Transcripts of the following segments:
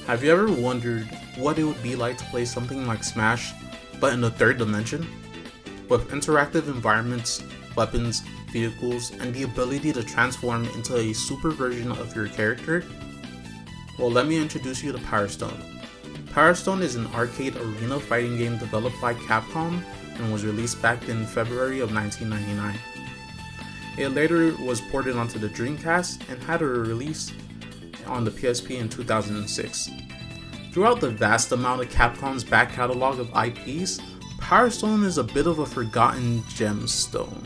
Have you ever wondered what it would be like to play something like Smash, but in the third dimension? With interactive environments, weapons, vehicles, and the ability to transform into a super version of your character? Well, let me introduce you to Power Stone. Power Stone is an arcade arena fighting game developed by Capcom and was released back in February of 1999. It later was ported onto the Dreamcast and had a release on the PSP in 2006. Throughout the vast amount of Capcom's back catalog of IPs, Power Stone is a bit of a forgotten gemstone.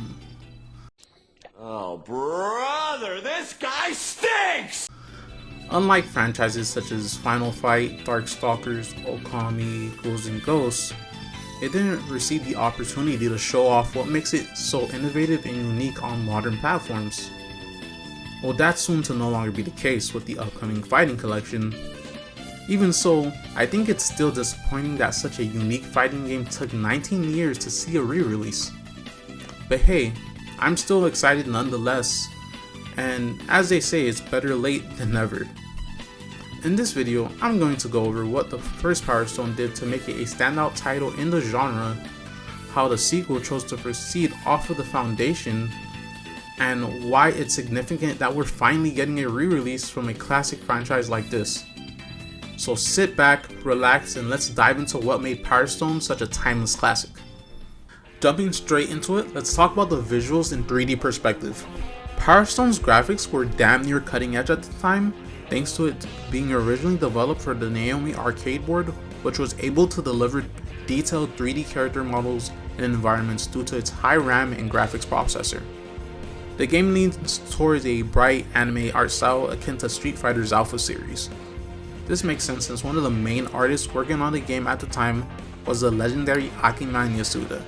Oh, brother, this guy stinks! Unlike franchises such as Final Fight, Darkstalkers, Okami, Ghouls 'n Ghosts, it didn't receive the opportunity to show off what makes it so innovative and unique on modern platforms. Well, that's soon to no longer be the case with the upcoming Fighting Collection. Even so, I think it's still disappointing that such a unique fighting game took 19 years to see a re-release. But hey, I'm still excited nonetheless, and as they say, it's better late than never. In this video, I'm going to go over what the first Power Stone did to make it a standout title in the genre, how the sequel chose to proceed off of the foundation, and why it's significant that we're finally getting a re-release from a classic franchise like this. So sit back, relax, and let's dive into what made Power Stone such a timeless classic. Jumping straight into it, let's talk about the visuals in 3D perspective. Power Stone's graphics were damn near cutting edge at the time, thanks to it being originally developed for the Naomi arcade board, which was able to deliver detailed 3D character models and environments due to its high RAM and graphics processor. The game leans towards a bright anime art style akin to Street Fighter's Alpha series. This makes sense since one of the main artists working on the game at the time was the legendary Akira Yasuda.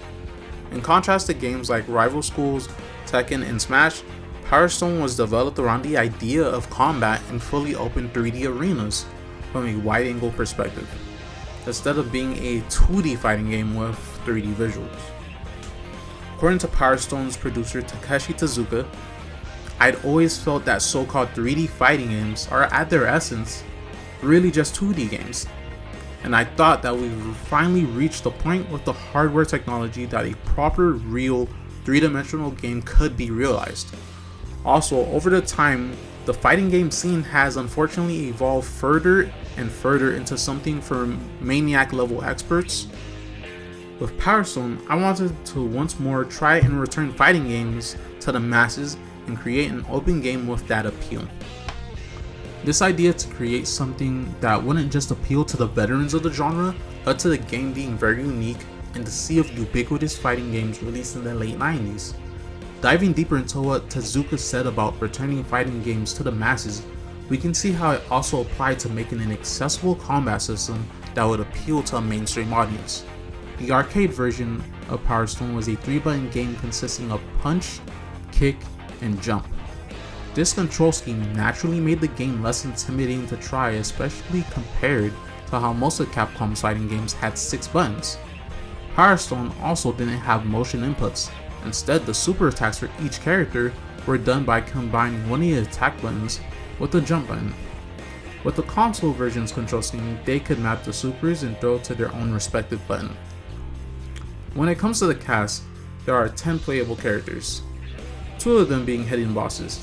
In contrast to games like Rival Schools, Tekken, and Smash, Power Stone was developed around the idea of combat in fully open 3D arenas from a wide-angle perspective, instead of being a 2D fighting game with 3D visuals. According to Power Stone's producer Takeshi Tezuka, "I'd always felt that so-called 3D fighting games are at their essence really just 2D games, and I thought that we would finally reach the point with the hardware technology that a proper, real, three-dimensional game could be realized." Also, over the time, the fighting game scene has unfortunately evolved further and further into something for maniac level experts. With Power Stone, I wanted to once more try and return fighting games to the masses and create an open game with that appeal. This idea to create something that wouldn't just appeal to the veterans of the genre, but to the game being very unique in the sea of ubiquitous fighting games released in the late 90s. Diving deeper into what Tezuka said about returning fighting games to the masses, we can see how it also applied to making an accessible combat system that would appeal to a mainstream audience. The arcade version of Power Stone was a 3-button game consisting of punch, kick, and jump. This control scheme naturally made the game less intimidating to try, especially compared to how most of Capcom's fighting games had 6 buttons. Power Stone also didn't have motion inputs. Instead, the super attacks for each character were done by combining one of the attack buttons with the jump button. With the console version's control scheme, they could map the supers and throw to their own respective button. When it comes to the cast, there are 10 playable characters, 2 of them being hidden bosses.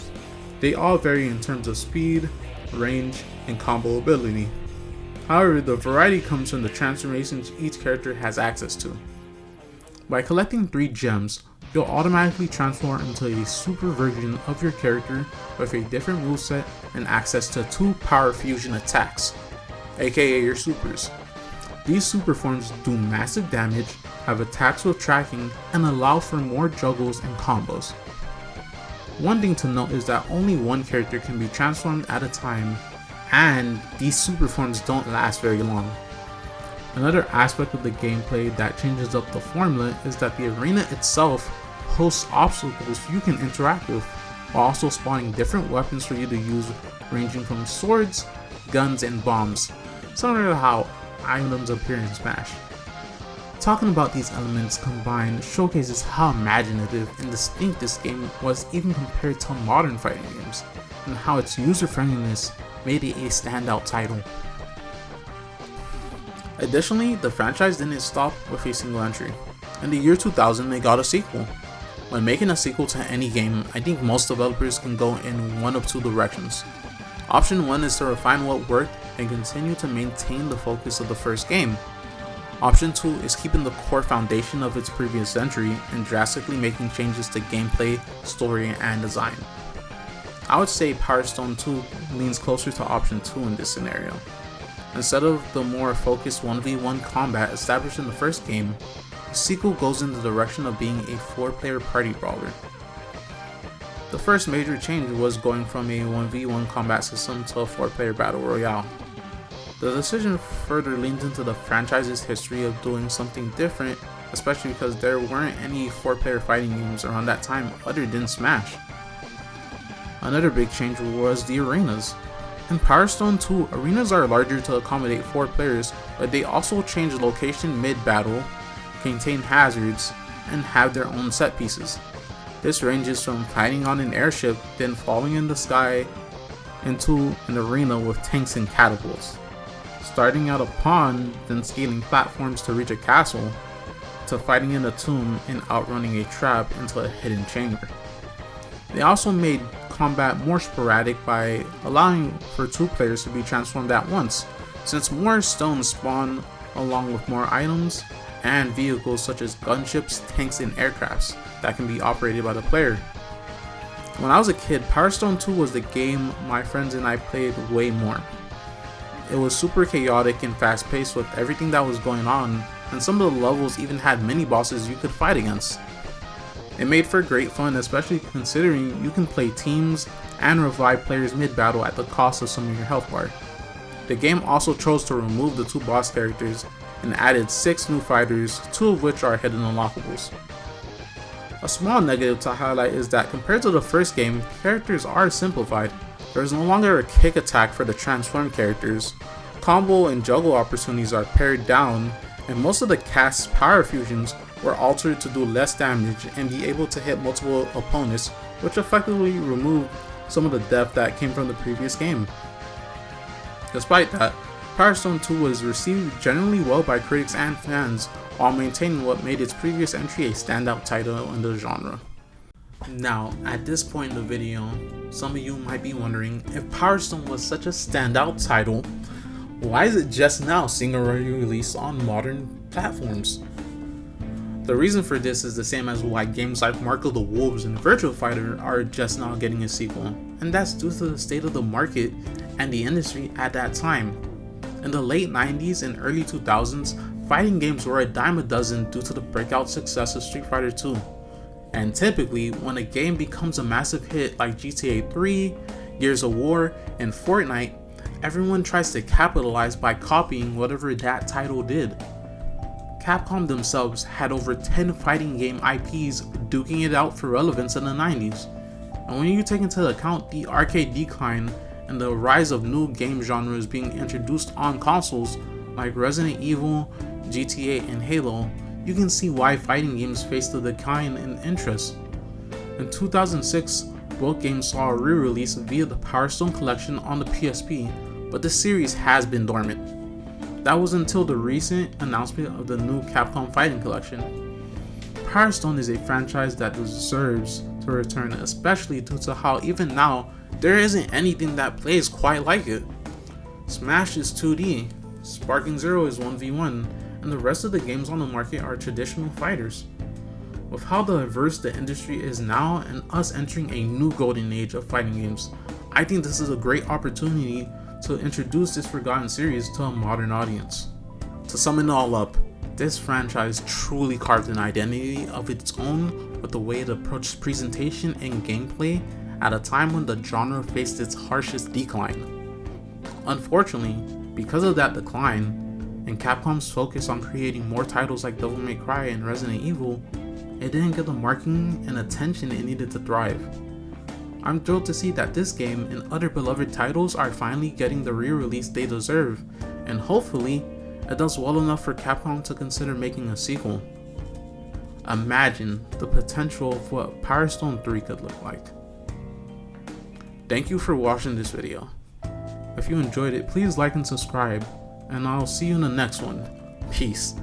They all vary in terms of speed, range, and combo ability. However, the variety comes from the transformations each character has access to. By collecting 3 gems, you'll automatically transform into a super version of your character with a different moveset and access to 2 power fusion attacks, aka your supers. These super forms do massive damage, have attacks with tracking, and allow for more juggles and combos. One thing to note is that only one character can be transformed at a time, and these super forms don't last very long. Another aspect of the gameplay that changes up the formula is that the arena itself hosts obstacles you can interact with, while also spawning different weapons for you to use, ranging from swords, guns, and bombs, similar to how items appear in Smash. Talking about these elements combined showcases how imaginative and distinct this game was even compared to modern fighting games, and how its user-friendliness made it a standout title. Additionally, the franchise didn't stop with a single entry. In the year 2000, they got a sequel. When making a sequel to any game, I think most developers can go in one of two directions. Option 1 is to refine what worked and continue to maintain the focus of the first game. Option 2 is keeping the core foundation of its previous entry and drastically making changes to gameplay, story, and design. I would say Power Stone 2 leans closer to option 2 in this scenario. Instead of the more focused 1v1 combat established in the first game, the sequel goes in the direction of being a 4-player party brawler. The first major change was going from a 1v1 combat system to a 4-player battle royale. The decision further leans into the franchise's history of doing something different, especially because there weren't any 4-player fighting games around that time other than Smash. Another big change was the arenas. In Power Stone 2, arenas are larger to accommodate 4 players, but they also change location mid-battle, contain hazards, and have their own set pieces. This ranges from fighting on an airship, then falling in the sky into an arena with tanks and catapults. Starting at a pond, then scaling platforms to reach a castle, to fighting in a tomb and outrunning a trap into a hidden chamber. They also made combat more sporadic by allowing for 2 players to be transformed at once, since more stones spawn along with more items and vehicles such as gunships, tanks, and aircrafts that can be operated by the player. When I was a kid, Power Stone 2 was the game my friends and I played way more. It was super chaotic and fast paced with everything that was going on, and some of the levels even had mini bosses you could fight against. It made for great fun, especially considering you can play teams and revive players mid-battle at the cost of some of your health bar. The game also chose to remove the 2 boss characters and added 6 new fighters, 2 of which are hidden unlockables. A small negative to highlight is that compared to the first game, characters are simplified. There is no longer a kick attack for the transformed characters, combo and juggle opportunities are pared down, and most of the cast's power fusions were altered to do less damage and be able to hit multiple opponents, which effectively removed some of the depth that came from the previous game. Despite that, Power Stone 2 was received generally well by critics and fans, while maintaining what made its previous entry a standout title in the genre. Now, at this point in the video, some of you might be wondering, if Power Stone was such a standout title, why is it just now seeing a re-release on modern platforms? The reason for this is the same as why games like Mark of the Wolves and Virtua Fighter are just now getting a sequel, and that's due to the state of the market and the industry at that time. In the late 90s and early 2000s, fighting games were a dime a dozen due to the breakout success of Street Fighter 2. And typically, when a game becomes a massive hit like GTA 3, Gears of War, and Fortnite, everyone tries to capitalize by copying whatever that title did. Capcom themselves had over 10 fighting game IPs duking it out for relevance in the 90s. And when you take into account the arcade decline and the rise of new game genres being introduced on consoles like Resident Evil, GTA, and Halo, you can see why fighting games faced a decline in interest. In 2006, both games saw a re-release via the Power Stone Collection on the PSP, but the series has been dormant. That was until the recent announcement of the new Capcom Fighting Collection. Power Stone is a franchise that deserves to return, especially due to how even now, there isn't anything that plays quite like it. Smash is 2D, Sparking Zero is 1v1, and the rest of the games on the market are traditional fighters. With how diverse the industry is now and us entering a new golden age of fighting games, I think this is a great opportunity to introduce this forgotten series to a modern audience. To sum it all up, this franchise truly carved an identity of its own with the way it approached presentation and gameplay at a time when the genre faced its harshest decline. Unfortunately, because of that decline, and Capcom's focus on creating more titles like Devil May Cry and Resident Evil, it didn't get the marketing and attention it needed to thrive. I'm thrilled to see that this game and other beloved titles are finally getting the re-release they deserve, and hopefully, it does well enough for Capcom to consider making a sequel. Imagine the potential of what Power Stone 3 could look like. Thank you for watching this video. If you enjoyed it, please like and subscribe, and I'll see you in the next one. Peace.